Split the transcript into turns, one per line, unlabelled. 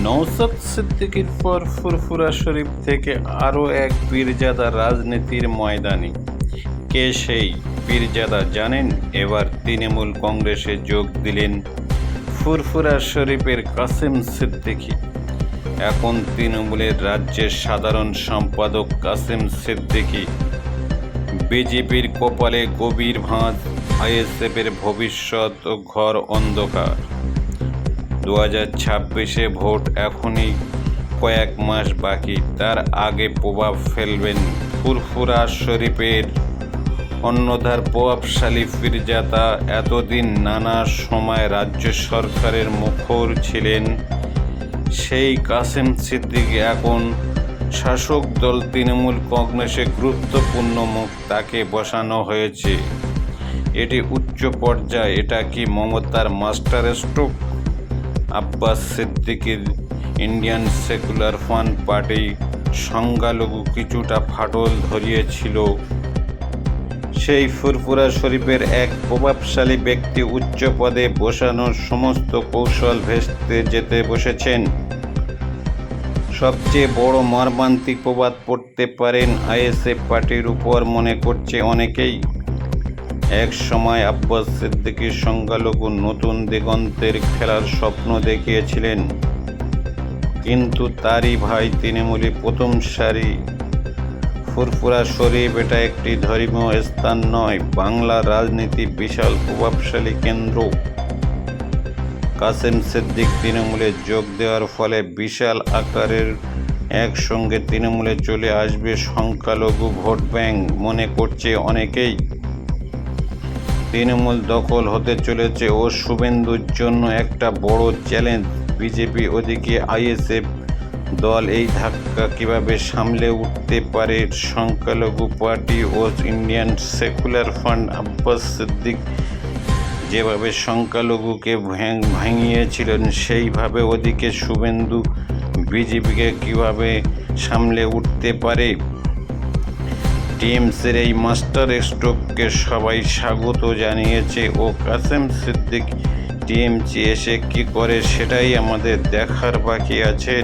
নওশাদ সিদ্দিকীর পর ফুরফুরা শরীফ থেকে আরও এক পীরজাদা রাজনীতির ময়দানে। কে সেই পীরজাদা জানেন? এবার তৃণমূল কংগ্রেসে যোগ দিলেন ফুরফুরা শরীফের কাসেম সিদ্দিকী। এখন তৃণমূলের রাজ্যের সাধারণ সম্পাদক কাসেম সিদ্দিকী। বিজেপির কপালে গভীর ভাঁজ, আইএসএফের ভবিষ্যৎ ও ঘর অন্ধকার। 2026-এ ভোট এখনই কয়েক মাস বাকি, তার আগে প্রভাব ফেলবেন ফুরফুরা শরীফের অন্যধার প্রভাবশালী পীরজাদা। এতদিন নানা সময় রাজ্য সরকারের মুখর ছিলেন সেই কাসেম সিদ্দিকী এখন শাসক দল তৃণমূল কংগ্রেসে গুরুত্বপূর্ণ মুখ তাকে বসানো হয়েছে। এটি উচ্চ পর্যায়ে। এটা কি মমতার মাস্টার স্ট্রোক? আব্বাস সিদ্দিকীর ইন্ডিয়ান সেকুলার ফ্রন্ট পার্টি সংখ্যালঘু কিছুটা ফাটল ধরিয়েছিল। সেই ফুরফুরা শরীফের এক প্রভাবশালী ব্যক্তি উচ্চ পদে বসানোর সমস্ত কৌশল ভেস্তে যেতে বসেছেন। সবচেয়ে বড় মর্মান্তিক প্রভাব পড়তে পারেন আইএসএফ পার্টির উপর মনে করছে অনেকেই। এক সময় আব্বাস সিদ্দিকী সংখ্যালঘু নতুন দিগন্তের খেলার স্বপ্ন দেখিয়েছিলেন, কিন্তু তারই ভাই তৃণমূলী প্রথম সারি। ফুরফুরা শরীফ এটা একটি ধর্মীয় স্থান নয়, বাংলার রাজনীতি বিশাল প্রভাবশালী কেন্দ্র। কাসেম সিদ্দিক তৃণমূলে যোগ দেওয়ার ফলে বিশাল আকারের একসঙ্গে তৃণমূলে চলে আসবে সংখ্যালঘু ভোট ব্যাংক মনে করছে অনেকেই। তৃণমূল দখল হতে চলেছে ও শুভেন্দুর জন্য একটা বড় চ্যালেঞ্জ। বিজেপি ওদিকে আইএসএফ দল এই ধাক্কা কিভাবে সামলে উঠতে পারে? সংখ্যালঘু পার্টি ও Indian secular front Abbas Siddique যেভাবে সংখ্যালঘুকে ভাঙিয়েছিলেন, সেইভাবে ওদিকে শুভেন্দু বিজেপিকে কিভাবে সামলে উঠতে পারে? টিএমসির এই মাস্টার স্ট্রোককে সবাই স্বাগত জানিয়েছে ও কাসেম সিদ্দিক টিএমসি এসে কী করে সেটাই আমাদের দেখার বাকি আছে।